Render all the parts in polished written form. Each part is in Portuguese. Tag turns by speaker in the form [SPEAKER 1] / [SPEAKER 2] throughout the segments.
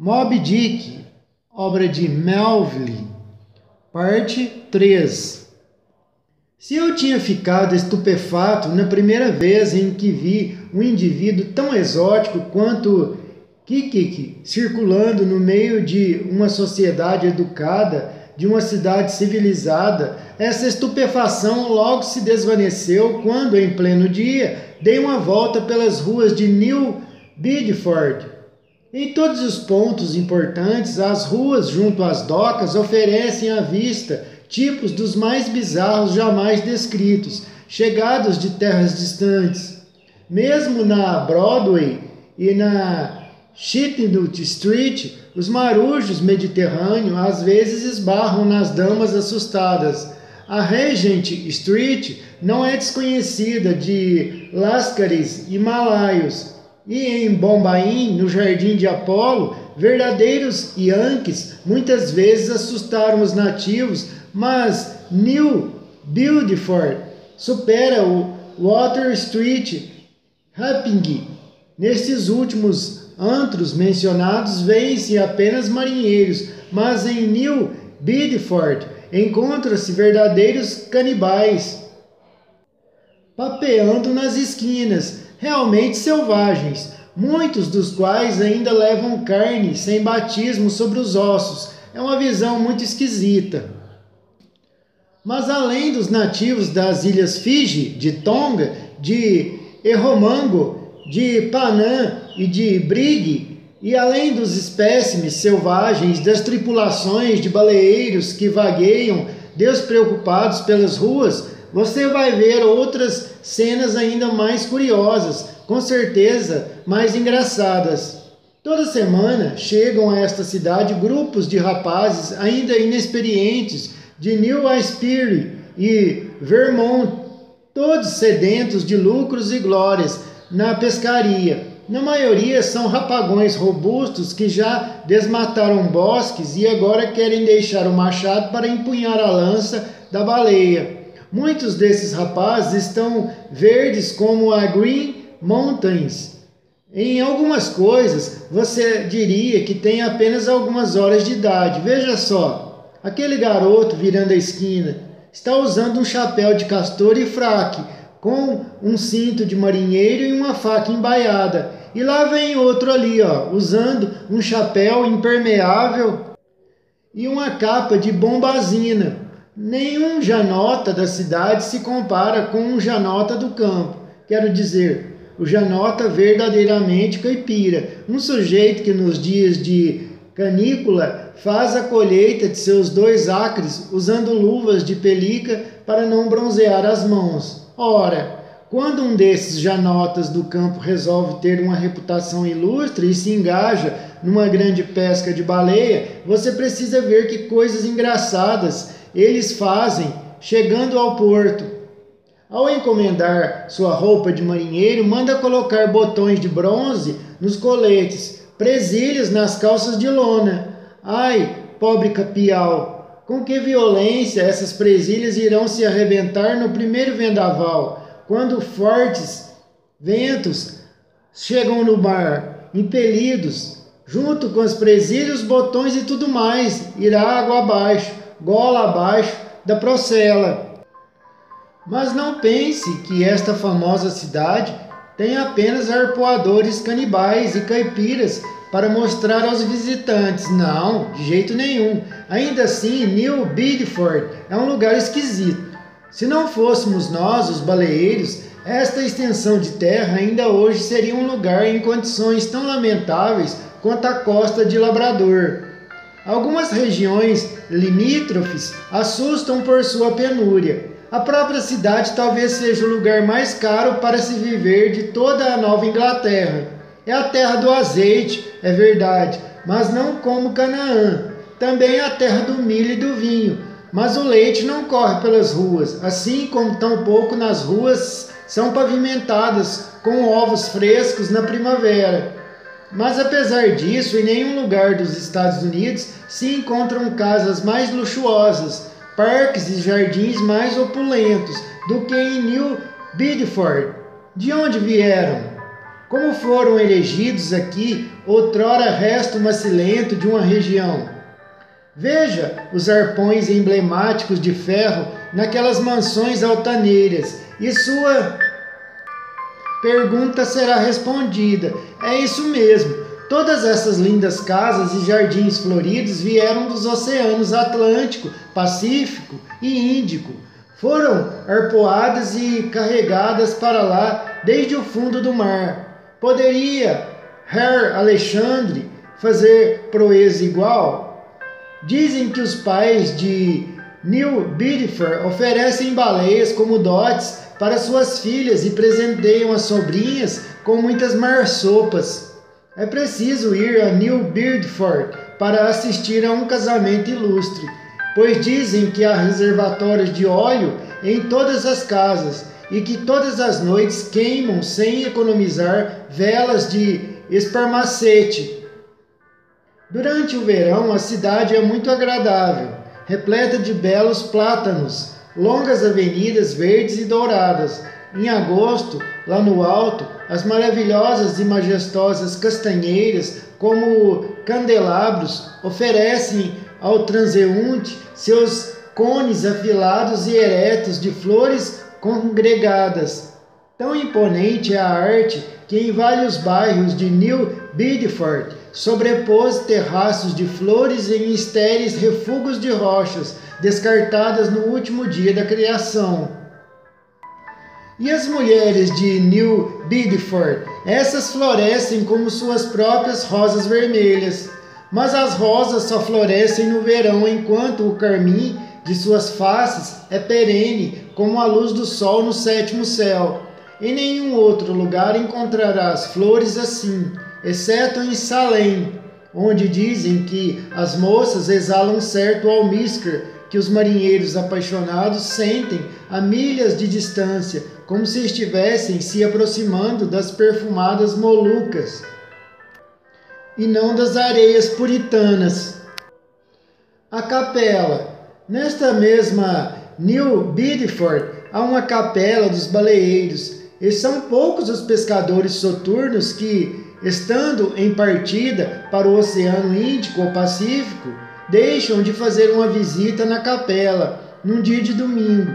[SPEAKER 1] Moby Dick, obra de Melville, parte 3. Se eu tinha ficado estupefato na primeira vez em que vi um indivíduo tão exótico quanto Kikiki circulando no meio de uma sociedade educada, de uma cidade civilizada, essa estupefação logo se desvaneceu quando, em pleno dia, dei uma volta pelas ruas de New Bedford. Em todos os pontos importantes, as ruas junto às docas oferecem à vista tipos dos mais bizarros jamais descritos, chegados de terras distantes. Mesmo na Broadway e na Chestnut Street, os marujos mediterrâneos às vezes esbarram nas damas assustadas. A Regent Street não é desconhecida de lascaris e malaios. E em Bombaim, no Jardim de Apolo, verdadeiros Yankees muitas vezes assustaram os nativos, mas New Bedford supera o Water Street Rapping. Nestes últimos antros mencionados veem-se apenas marinheiros, mas em New Bedford encontram-se verdadeiros canibais, papeando nas esquinas, realmente selvagens, muitos dos quais ainda levam carne sem batismo sobre os ossos. É uma visão muito esquisita. Mas além dos nativos das ilhas Fiji, de Tonga, de Erromango, de Panã e de Brigue, e além dos espécimes selvagens das tripulações de baleeiros que vagueiam despreocupados pelas ruas, você vai ver outras cenas ainda mais curiosas, com certeza mais engraçadas. Toda semana chegam a esta cidade grupos de rapazes ainda inexperientes de New Hampshire e Vermont, todos sedentos de lucros e glórias na pescaria. Na maioria são rapagões robustos que já desmataram bosques e agora querem deixar o machado para empunhar a lança da baleia. Muitos desses rapazes estão verdes como a Green Mountains. Em algumas coisas, você diria que tem apenas algumas horas de idade. Veja só, aquele garoto virando a esquina está usando um chapéu de castor e fraque, com um cinto de marinheiro e uma faca embaiada. E lá vem outro ali, usando um chapéu impermeável e uma capa de bombazina. Nenhum janota da cidade se compara com um janota do campo. Quero dizer, o janota verdadeiramente caipira, um sujeito que nos dias de canícula faz a colheita de seus 2 acres usando luvas de pelica para não bronzear as mãos. Ora, quando um desses janotas do campo resolve ter uma reputação ilustre e se engaja numa grande pesca de baleia, você precisa ver que coisas engraçadas eles fazem chegando ao porto. Ao encomendar sua roupa de marinheiro, manda colocar botões de bronze nos coletes, presilhas nas calças de lona. Ai, pobre capial! Com que violência essas presilhas irão se arrebentar no primeiro vendaval, quando fortes ventos chegam no mar, impelidos, junto com as presilhas, botões e tudo mais, irá água abaixo, gola abaixo da procela. Mas não pense que esta famosa cidade tem apenas arpoadores canibais e caipiras para mostrar aos visitantes. Não, de jeito nenhum. Ainda assim, New Bedford é um lugar esquisito. Se não fôssemos nós, os baleeiros, esta extensão de terra ainda hoje seria um lugar em condições tão lamentáveis quanto a costa de Labrador. Algumas regiões limítrofes assustam por sua penúria. A própria cidade talvez seja o lugar mais caro para se viver de toda a Nova Inglaterra. É a terra do azeite, é verdade, mas não como Canaã. Também é a terra do milho e do vinho, mas o leite não corre pelas ruas, assim como tampouco nas ruas são pavimentadas com ovos frescos na primavera. Mas apesar disso, em nenhum lugar dos Estados Unidos se encontram casas mais luxuosas, parques e jardins mais opulentos do que em New Bedford. De onde vieram? como foram erigidos aqui outrora resto macilento de uma região. Veja os arpões emblemáticos de ferro naquelas mansões altaneiras, e sua pergunta será respondida. É isso mesmo. Todas essas lindas casas e jardins floridos vieram dos oceanos Atlântico, Pacífico e Índico. Foram arpoadas e carregadas para lá desde o fundo do mar. Poderia Herr Alexandre fazer proeza igual? Dizem que os pais de New Bedford oferecem baleias como dotes para suas filhas e presenteiam as sobrinhas com muitas marsopas. É preciso ir a New Bedford para assistir a um casamento ilustre, pois dizem que há reservatórios de óleo em todas as casas e que todas as noites queimam sem economizar velas de esparmacete. Durante o verão, a cidade é muito agradável, repleta de belos plátanos, longas avenidas verdes e douradas. Em agosto, lá no alto, as maravilhosas e majestosas castanheiras, como candelabros, oferecem ao transeunte seus cones afilados e eretos de flores congregadas. Tão imponente é a arte que em vários bairros de New Bedford sobrepôs terraços de flores em estéreis refugos de rochas, descartadas no último dia da criação. E as mulheres de New Bedford? Essas florescem como suas próprias rosas vermelhas. Mas as rosas só florescem no verão, enquanto o carmim de suas faces é perene, como a luz do sol no sétimo céu. Em nenhum outro lugar encontrarás flores assim, exceto em Salem, onde dizem que as moças exalam certo almíscar que os marinheiros apaixonados sentem a milhas de distância, como se estivessem se aproximando das perfumadas Molucas e não das areias puritanas. A capela. Nesta mesma New Bedford há uma capela dos baleeiros, e são poucos os pescadores soturnos que, estando em partida para o Oceano Índico ou Pacífico, deixam de fazer uma visita na capela num dia de domingo.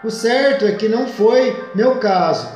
[SPEAKER 1] O certo é que não foi meu caso.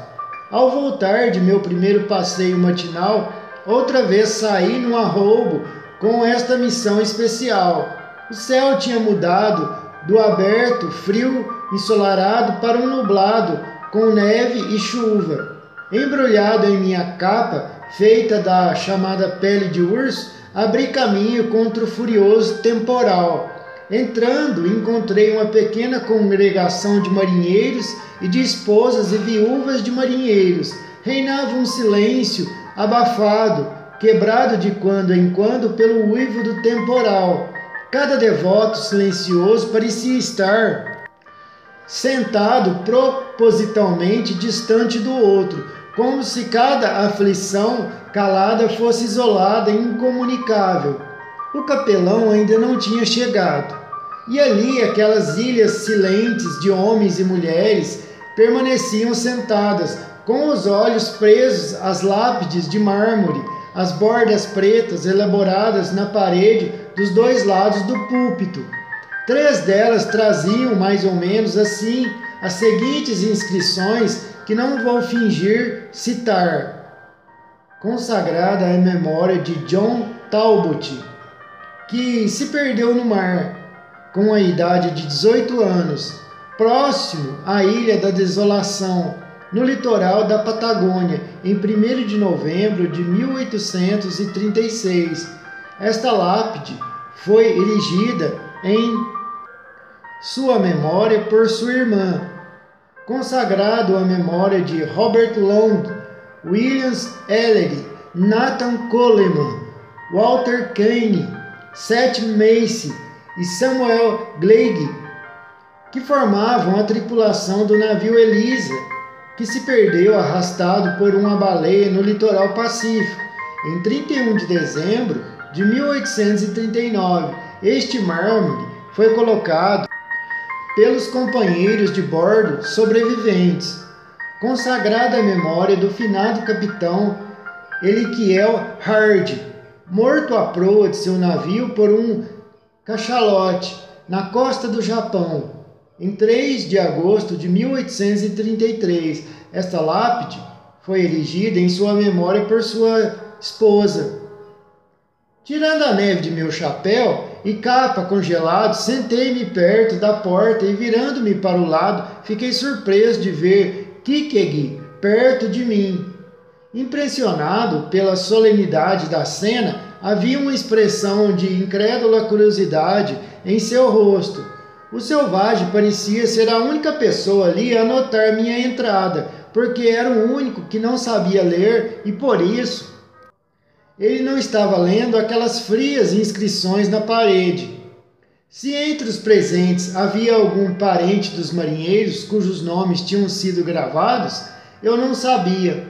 [SPEAKER 1] Ao voltar de meu primeiro passeio matinal, outra vez saí num arroubo com esta missão especial. O céu tinha mudado do aberto, frio, ensolarado para um nublado, com neve e chuva. Embrulhado em minha capa, feita da chamada pele de urso, abri caminho contra o furioso temporal. Entrando, encontrei uma pequena congregação de marinheiros e de esposas e viúvas de marinheiros. Reinava um silêncio abafado, quebrado de quando em quando pelo uivo do temporal. Cada devoto silencioso parecia estar sentado propositalmente distante do outro, como se cada aflição calada fosse isolada e incomunicável. O capelão ainda não tinha chegado, e ali aquelas ilhas silentes de homens e mulheres permaneciam sentadas, com os olhos presos às lápides de mármore, as bordas pretas elaboradas na parede dos dois lados do púlpito. 3 delas traziam mais ou menos assim as seguintes inscrições que não vou fingir citar. Consagrada à memória de John Talbot, que se perdeu no mar com a idade de 18 anos, próximo à Ilha da Desolação, no litoral da Patagônia, em 1º de novembro de 1836. Esta lápide foi erigida em sua memória por sua irmã. Consagrado à memória de Robert Long, Williams Ellery, Nathan Coleman, Walter Kane, Seth Macy e Samuel Gleig, que formavam a tripulação do navio Elisa, que se perdeu arrastado por uma baleia no litoral pacífico, em 31 de dezembro de 1839. Este mármore foi colocado pelos companheiros de bordo sobreviventes, consagrada à memória do finado capitão Eliquiel Hard, morto à proa de seu navio por um cachalote na costa do Japão, em 3 de agosto de 1833. Esta lápide foi erigida em sua memória por sua esposa. Tirando a neve de meu chapéu e capa congelado, sentei-me perto da porta e, virando-me para o lado, fiquei surpreso de ver Kikegi perto de mim. Impressionado pela solenidade da cena, havia uma expressão de incrédula curiosidade em seu rosto. O selvagem parecia ser a única pessoa ali a notar minha entrada, porque era o único que não sabia ler e, por isso, ele não estava lendo aquelas frias inscrições na parede. Se entre os presentes havia algum parente dos marinheiros cujos nomes tinham sido gravados, eu não sabia.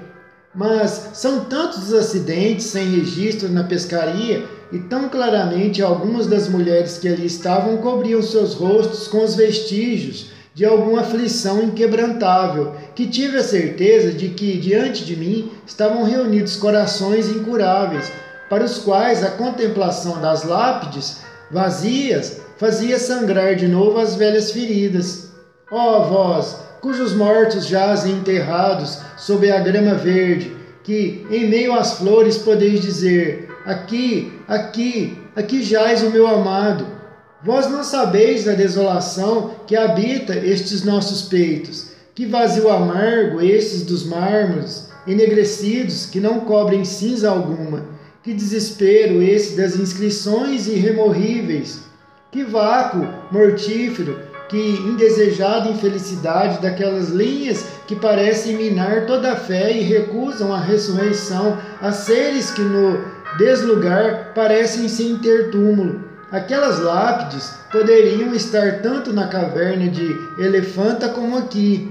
[SPEAKER 1] Mas são tantos os acidentes sem registro na pescaria e tão claramente algumas das mulheres que ali estavam cobriam seus rostos com os vestígios de alguma aflição inquebrantável, que tive a certeza de que diante de mim estavam reunidos corações incuráveis, para os quais a contemplação das lápides vazias fazia sangrar de novo as velhas feridas. Ó vós, cujos mortos jazem enterrados sob a grama verde, que em meio às flores podeis dizer: aqui, aqui, aqui jaz o meu amado. Vós não sabeis a desolação que habita estes nossos peitos, que vazio amargo estes dos mármores enegrecidos que não cobrem cinza alguma, que desespero esse das inscrições irremovíveis, que vácuo mortífero, que indesejada infelicidade daquelas linhas que parecem minar toda a fé e recusam a ressurreição a seres que no deslugar parecem sem ter túmulo. Aquelas lápides poderiam estar tanto na caverna de Elefanta como aqui.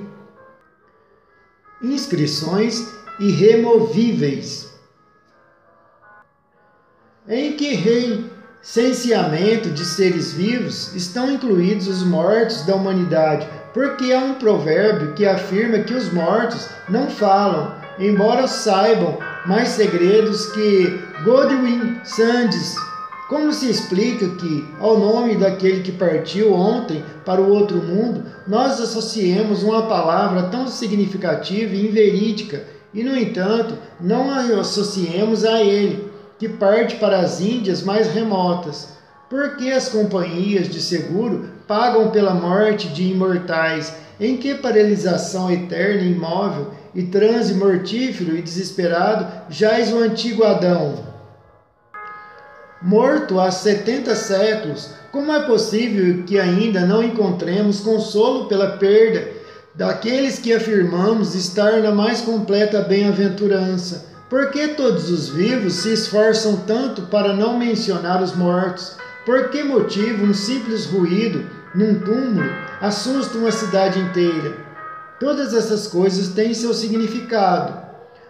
[SPEAKER 1] Inscrições irremovíveis, em que recenseamento de seres vivos estão incluídos os mortos da humanidade, porque há um provérbio que afirma que os mortos não falam, embora saibam mais segredos que Godwin Sands. Como se explica que, ao nome daquele que partiu ontem para o outro mundo, nós associemos uma palavra tão significativa e inverídica, e, no entanto, não a associemos a ele, que parte para as Índias mais remotas? Por que as companhias de seguro pagam pela morte de imortais? Em que paralisação eterna e imóvel e transe mortífero e desesperado jaz o antigo Adão? Morto há 70 séculos, como é possível que ainda não encontremos consolo pela perda daqueles que afirmamos estar na mais completa bem-aventurança? Por que todos os vivos se esforçam tanto para não mencionar os mortos? Por que motivo um simples ruído num túmulo assusta uma cidade inteira? Todas essas coisas têm seu significado,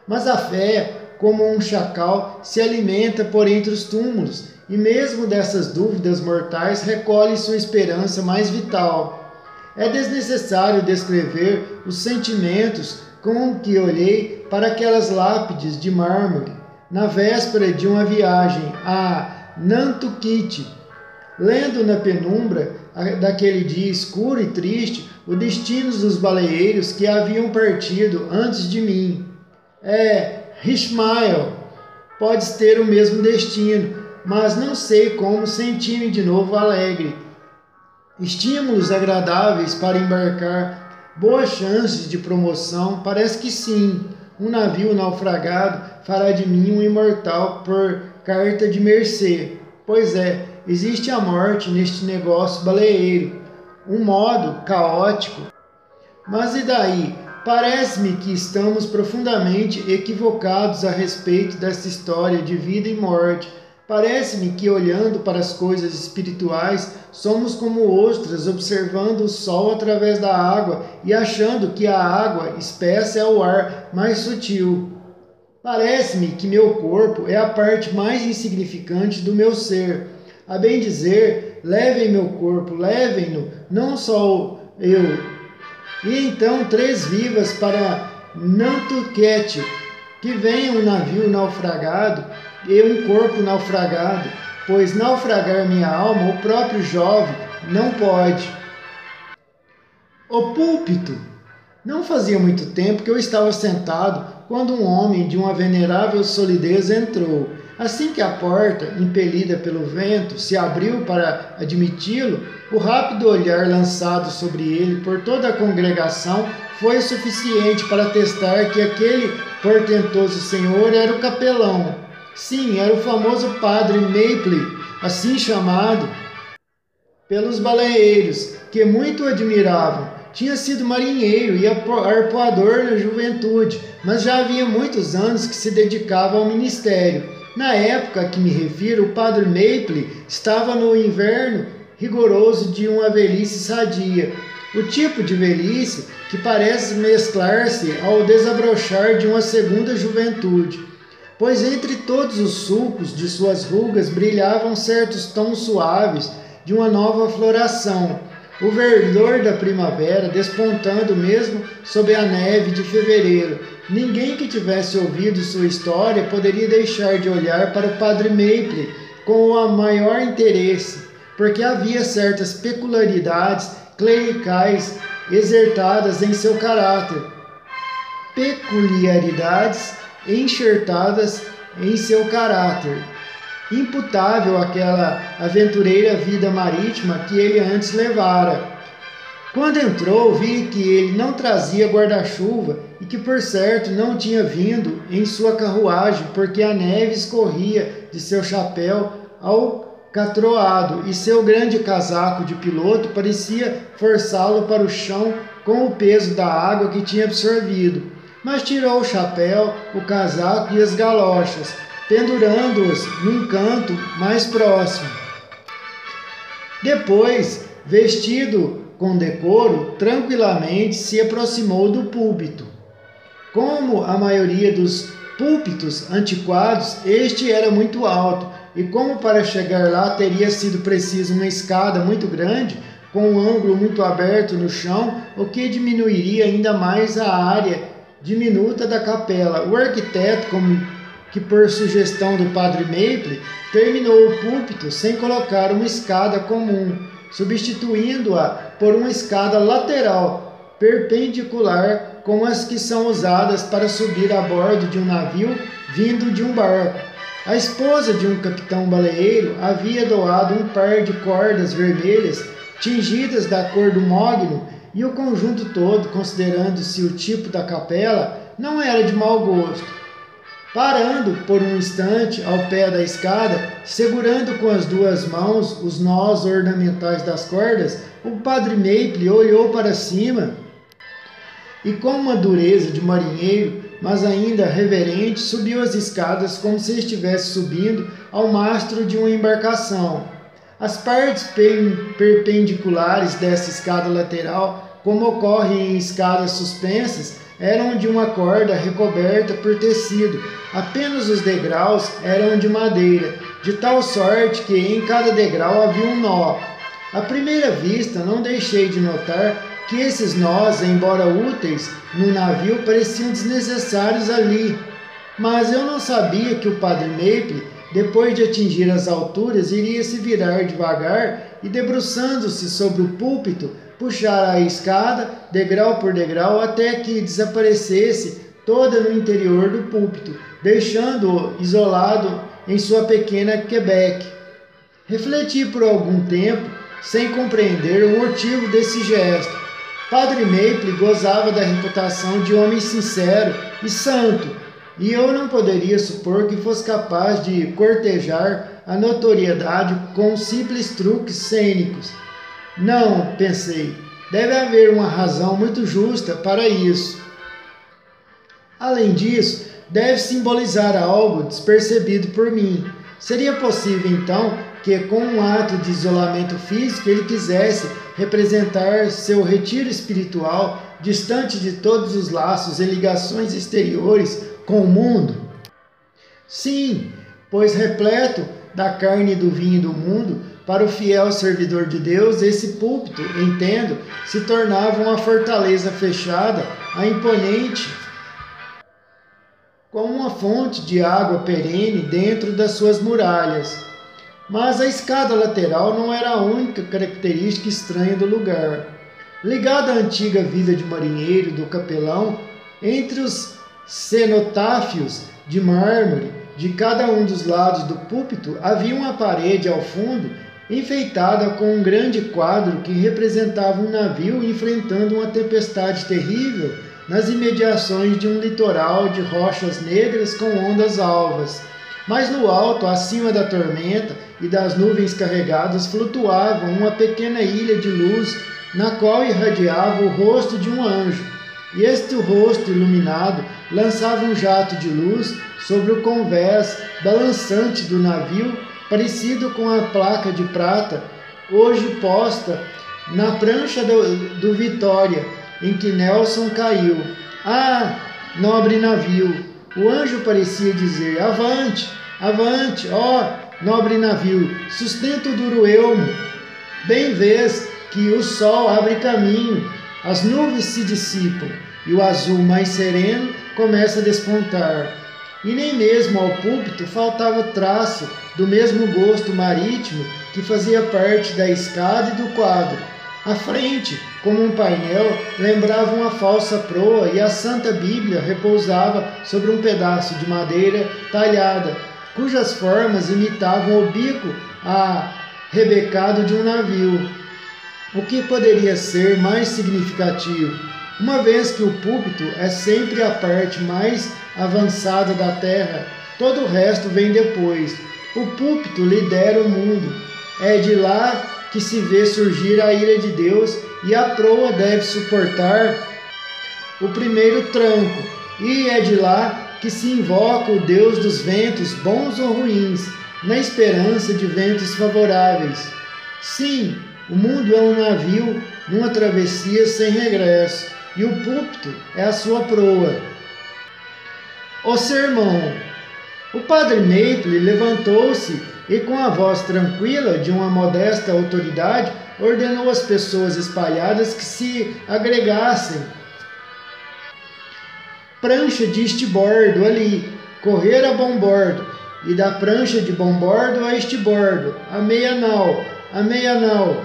[SPEAKER 1] mas a fé, como um chacal, se alimenta por entre os túmulos, e mesmo dessas dúvidas mortais recolhe sua esperança mais vital. É desnecessário descrever os sentimentos com que olhei para aquelas lápides de mármore na véspera de uma viagem a Nantucket, lendo na penumbra daquele dia escuro e triste o destino dos baleeiros que haviam partido antes de mim. Ishmael, podes ter o mesmo destino, mas não sei como sentir-me de novo alegre. Estímulos agradáveis para embarcar, boas chances de promoção, parece que sim. Um navio naufragado fará de mim um imortal por carta de mercê. Pois é, existe a morte neste negócio baleeiro, um modo caótico. Mas e daí? Parece-me que estamos profundamente equivocados a respeito dessa história de vida e morte. Parece-me que, olhando para as coisas espirituais, somos como ostras observando o sol através da água e achando que a água espessa é o ar mais sutil. Parece-me que meu corpo é a parte mais insignificante do meu ser. A bem dizer, levem meu corpo, levem-no, não só eu. E então 3 vivas para Nantucket, que venha um navio naufragado e um corpo naufragado, pois naufragar minha alma o próprio jovem não pode. O púlpito. Não fazia muito tempo que eu estava sentado quando um homem de uma venerável solidez entrou. Assim que a porta, impelida pelo vento, se abriu para admiti-lo, o rápido olhar lançado sobre ele por toda a congregação foi suficiente para atestar que aquele portentoso senhor era o capelão. Sim, era o famoso padre Maple, assim chamado pelos baleeiros, que muito o admiravam. Tinha sido marinheiro e arpoador na juventude, mas já havia muitos anos que se dedicava ao ministério. Na época a que me refiro, o padre Maple estava no inverno rigoroso de uma velhice sadia, o tipo de velhice que parece mesclar-se ao desabrochar de uma segunda juventude, pois entre todos os sulcos de suas rugas brilhavam certos tons suaves de uma nova floração, o verdor da primavera despontando mesmo sob a neve de fevereiro. Ninguém que tivesse ouvido sua história poderia deixar de olhar para o padre Maple com o maior interesse, porque havia certas peculiaridades clericais exertadas em seu caráter, enxertadas em seu caráter, imputável àquela aventureira vida marítima que ele antes levara. Quando entrou, vi que ele não trazia guarda-chuva e que, por certo, não tinha vindo em sua carruagem, porque a neve escorria de seu chapéu alcatroado e seu grande casaco de piloto parecia forçá-lo para o chão com o peso da água que tinha absorvido. Mas tirou o chapéu, o casaco e as galochas, pendurando-os num canto mais próximo. Depois, vestido com decoro, tranquilamente se aproximou do púlpito. Como a maioria dos púlpitos antiquados, este era muito alto, e como para chegar lá teria sido preciso uma escada muito grande, com um ângulo muito aberto no chão, o que diminuiria ainda mais a área diminuta da capela. O arquiteto, que por sugestão do padre Maple, terminou o púlpito sem colocar uma escada comum, substituindo-a por uma escada lateral, perpendicular, como as que são usadas para subir a bordo de um navio vindo de um barco. A esposa de um capitão baleeiro havia doado um par de cordas vermelhas tingidas da cor do mogno, e o conjunto todo, considerando-se o tipo da capela, não era de mau gosto. Parando por um instante ao pé da escada, segurando com as duas mãos os nós ornamentais das cordas, o padre Maple olhou para cima e, com uma dureza de marinheiro, mas ainda reverente, subiu as escadas como se estivesse subindo ao mastro de uma embarcação. As partes perpendiculares dessa escada lateral, como ocorre em escadas suspensas, eram de uma corda recoberta por tecido. Apenas os degraus eram de madeira, de tal sorte que em cada degrau havia um nó. À primeira vista, não deixei de notar que esses nós, embora úteis no navio, pareciam desnecessários ali. Mas eu não sabia que o padre Maple, depois de atingir as alturas, iria se virar devagar e, debruçando-se sobre o púlpito, puxar a escada, degrau por degrau, até que desaparecesse toda no interior do púlpito, deixando-o isolado em sua pequena Quebec. Refleti por algum tempo, sem compreender o motivo desse gesto. Padre Maple gozava da reputação de homem sincero e santo, e eu não poderia supor que fosse capaz de cortejar a notoriedade com simples truques cênicos. Não, pensei, deve haver uma razão muito justa para isso. Além disso, deve simbolizar algo despercebido por mim. Seria possível, então, que com um ato de isolamento físico ele quisesse representar seu retiro espiritual, distante de todos os laços e ligações exteriores com o mundo? Sim, pois repleto da carne e do vinho do mundo, para o fiel servidor de Deus, esse púlpito, entendo, se tornava uma fortaleza fechada, a imponente como uma fonte de água perene dentro das suas muralhas. Mas a escada lateral não era a única característica estranha do lugar. Ligada à antiga vida de marinheiro do capelão, entre os cenotáfios de mármore de cada um dos lados do púlpito havia uma parede ao fundo enfeitada com um grande quadro que representava um navio enfrentando uma tempestade terrível nas imediações de um litoral de rochas negras com ondas alvas. Mas no alto, acima da tormenta e das nuvens carregadas, flutuava uma pequena ilha de luz na qual irradiava o rosto de um anjo. E este rosto iluminado lançava um jato de luz sobre o convés balançante do navio, parecido com a placa de prata hoje posta na prancha do Vitória, em que Nelson caiu. Ah, nobre navio! O anjo parecia dizer: avante, avante, ó, nobre navio, sustenta o duro elmo. Bem vês que o sol abre caminho, as nuvens se dissipam e o azul mais sereno começa a despontar. E nem mesmo ao púlpito faltava traço do mesmo gosto marítimo que fazia parte da escada e do quadro. À frente, como um painel, lembrava uma falsa proa e a Santa Bíblia repousava sobre um pedaço de madeira talhada, cujas formas imitavam o bico arrebecado de um navio. O que poderia ser mais significativo, uma vez que o púlpito é sempre a parte mais avançada da terra, todo o resto vem depois. O púlpito lidera o mundo, é de lá que se vê surgir a ira de Deus, e a proa deve suportar o primeiro tranco, e é de lá que se invoca o Deus dos ventos, bons ou ruins, na esperança de ventos favoráveis. Sim, o mundo é um navio numa travessia sem regresso, e o púlpito é a sua proa. O sermão. O padre Maple levantou-se e, com a voz tranquila de uma modesta autoridade, ordenou às pessoas espalhadas que se agregassem. Prancha de estibordo ali, correr a bombordo, e da prancha de bombordo a estibordo, a meia nau.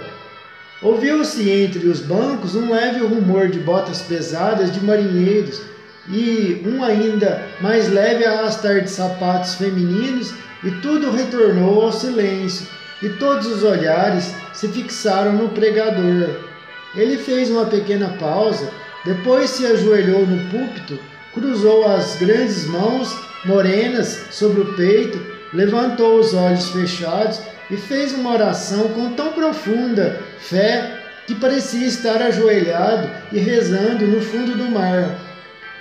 [SPEAKER 1] Ouviu-se entre os bancos um leve rumor de botas pesadas de marinheiros e um ainda mais leve arrastar de sapatos femininos, e tudo retornou ao silêncio, e todos os olhares se fixaram no pregador. Ele fez uma pequena pausa, depois se ajoelhou no púlpito, cruzou as grandes mãos morenas sobre o peito, levantou os olhos fechados e fez uma oração com tão profunda fé que parecia estar ajoelhado e rezando no fundo do mar.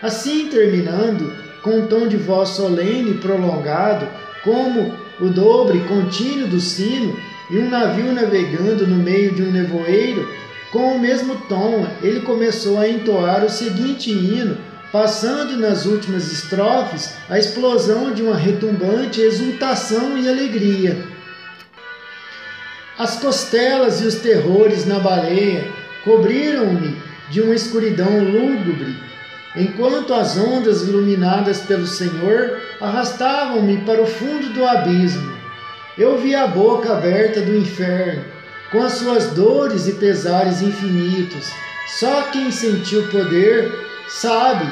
[SPEAKER 1] Assim, terminando, com um tom de voz solene e prolongado, como o dobre contínuo do sino e um navio navegando no meio de um nevoeiro, com o mesmo tom, ele começou a entoar o seguinte hino, passando nas últimas estrofes a explosão de uma retumbante exultação e alegria. As costelas e os terrores na baleia cobriram-me de uma escuridão lúgubre, enquanto as ondas iluminadas pelo Senhor arrastavam-me para o fundo do abismo. Eu vi a boca aberta do inferno, com as suas dores e pesares infinitos. Só quem sentiu poder sabe,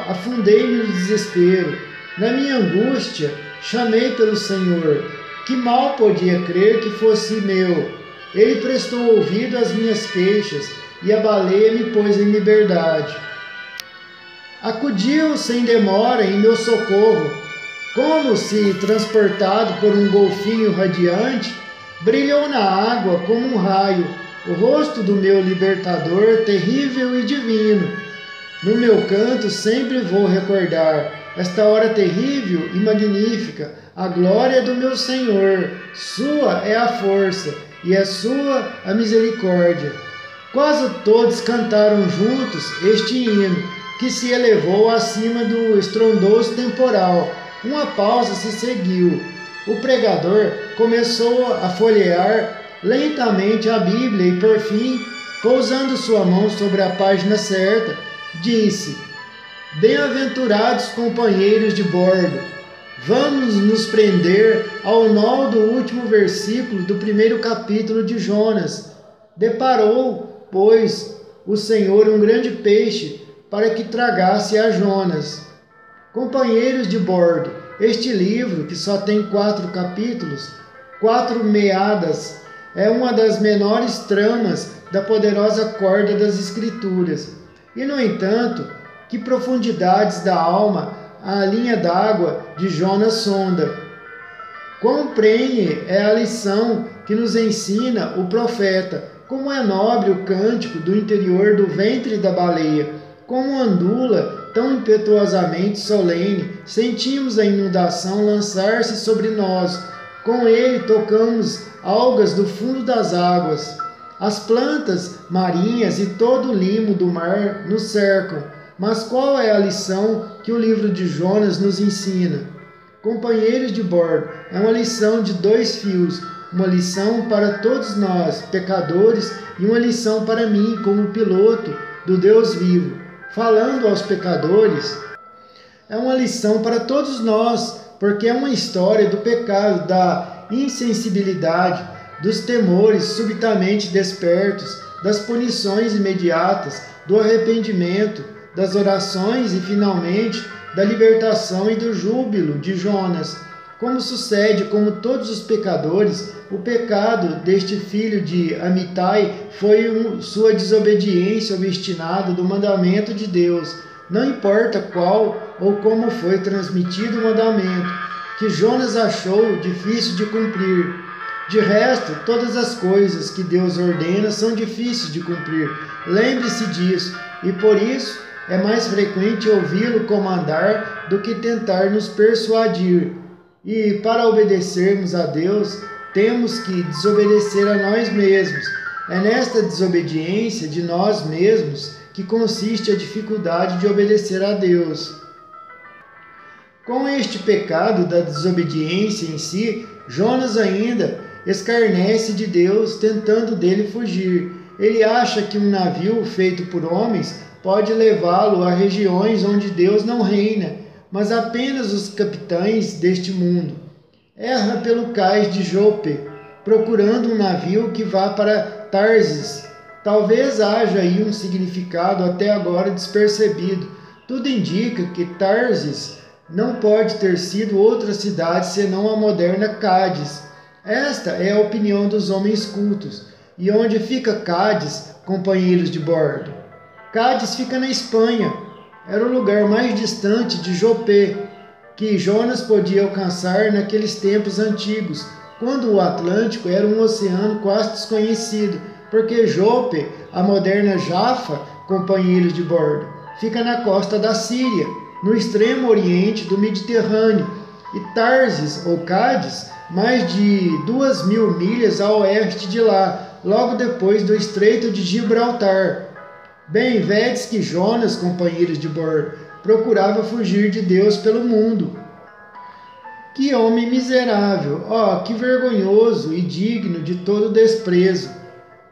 [SPEAKER 1] afundei-me no desespero. Na minha angústia, chamei pelo Senhor, que mal podia crer que fosse meu. Ele prestou ouvido às minhas queixas, e a baleia me pôs em liberdade. Acudiu sem demora em meu socorro, como se transportado por um golfinho radiante, brilhou na água como um raio o rosto do meu libertador terrível e divino. No meu canto sempre vou recordar esta hora terrível e magnífica, a glória do meu Senhor. Sua é a força e é sua a misericórdia. Quase todos cantaram juntos este hino, que se elevou acima do estrondoso temporal. Uma pausa se seguiu. O pregador começou a folhear lentamente a Bíblia e, por fim, pousando sua mão sobre a página certa, disse: Bem-aventurados companheiros de bordo, vamos nos prender ao nó do último versículo do primeiro capítulo de Jonas. Deparou, pois, o Senhor um grande peixe para que tragasse a Jonas. Companheiros de bordo, este livro, que só tem 4 capítulos, 4 meadas, é uma das menores tramas da poderosa corda das Escrituras. E, no entanto, que profundidades da alma a linha d'água de Jonas sonda. Quão prenhe é a lição que nos ensina o profeta, como é nobre o cântico do interior do ventre da baleia, como ondula tão impetuosamente solene, sentimos a inundação lançar-se sobre nós, com ele tocamos algas do fundo das águas. As plantas marinhas e todo o limo do mar nos cercam, mas qual é a lição que o livro de Jonas nos ensina? Companheiros de bordo, é uma lição de 2 fios, uma lição para todos nós, pecadores, e uma lição para mim, como piloto do Deus vivo. Falando aos pecadores, é uma lição para todos nós, porque é uma história do pecado, da insensibilidade, dos temores subitamente despertos, das punições imediatas, do arrependimento, das orações e, finalmente, da libertação e do júbilo de Jonas. Como sucede, como todos os pecadores, o pecado deste filho de Amitai foi sua desobediência obstinada do mandamento de Deus. Não importa qual ou como foi transmitido o mandamento, que Jonas achou difícil de cumprir. De resto, todas as coisas que Deus ordena são difíceis de cumprir. Lembre-se disso, e por isso é mais frequente ouvi-lo comandar do que tentar nos persuadir. E para obedecermos a Deus, temos que desobedecer a nós mesmos. É nesta desobediência de nós mesmos que consiste a dificuldade de obedecer a Deus. Com este pecado da desobediência em si, Jonas ainda escarnece de Deus, tentando dele fugir. Ele acha que um navio feito por homens pode levá-lo a regiões onde Deus não reina, mas apenas os capitães deste mundo. Erra pelo cais de Jope, procurando um navio que vá para Tarsis. Talvez haja aí um significado até agora despercebido. Tudo indica que Tarsis não pode ter sido outra cidade senão a moderna Cádiz. Esta é a opinião dos homens cultos. E onde fica Cádiz, companheiros de bordo? Cádiz fica na Espanha. Era o lugar mais distante de Jope, que Jonas podia alcançar naqueles tempos antigos, quando o Atlântico era um oceano quase desconhecido, porque Jope, a moderna Jafa, companheiros de bordo, fica na costa da Síria, no extremo oriente do Mediterrâneo, e Tarsis, ou Cádiz, mais de 2.000 milhas a oeste de lá, logo depois do Estreito de Gibraltar. Bem, vedes que Jonas, companheiros de bordo, procurava fugir de Deus pelo mundo. Que homem miserável! Oh, que vergonhoso e digno de todo desprezo!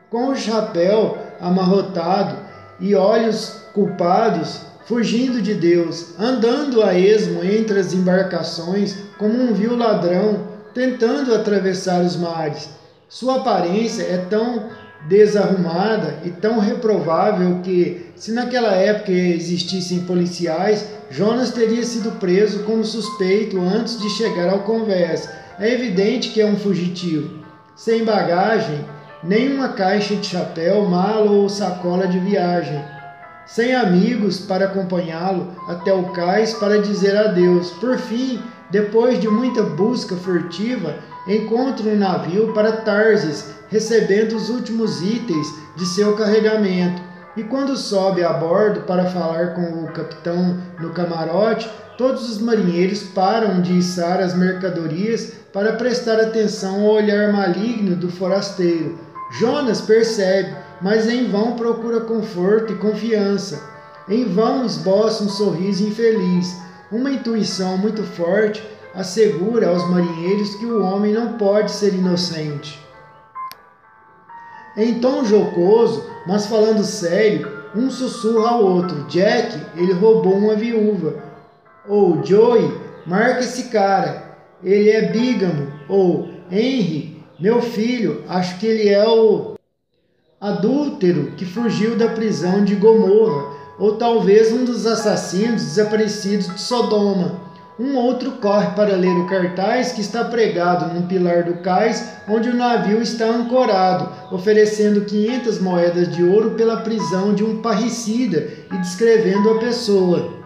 [SPEAKER 1] Com o chapéu amarrotado e olhos culpados, fugindo de Deus, andando a esmo entre as embarcações como um vil ladrão, tentando atravessar os mares. Sua aparência é tão desarrumada e tão reprovável que, se naquela época existissem policiais, Jonas teria sido preso como suspeito antes de chegar ao convés. É evidente que é um fugitivo. Sem bagagem, nenhuma caixa de chapéu, mala ou sacola de viagem. Sem amigos para acompanhá-lo até o cais para dizer adeus. Por fim, depois de muita busca furtiva, encontra um navio para Tarsis, recebendo os últimos itens de seu carregamento. E quando sobe a bordo para falar com o capitão no camarote, todos os marinheiros param de içar as mercadorias para prestar atenção ao olhar maligno do forasteiro. Jonas percebe, mas em vão procura conforto e confiança. Em vão esboça um sorriso infeliz. Uma intuição muito forte assegura aos marinheiros que o homem não pode ser inocente. Em tom jocoso, mas falando sério, Um sussurra ao outro: Jack, ele roubou uma viúva. Ou Joey, marca esse cara, ele é bígamo. Ou Henry, meu filho, acho que ele é o adúltero que fugiu da prisão de Gomorra. Ou talvez um dos assassinos desaparecidos de Sodoma. Um outro corre para ler o cartaz que está pregado num pilar do cais onde o navio está ancorado, oferecendo 500 moedas de ouro pela prisão de um parricida e descrevendo a pessoa.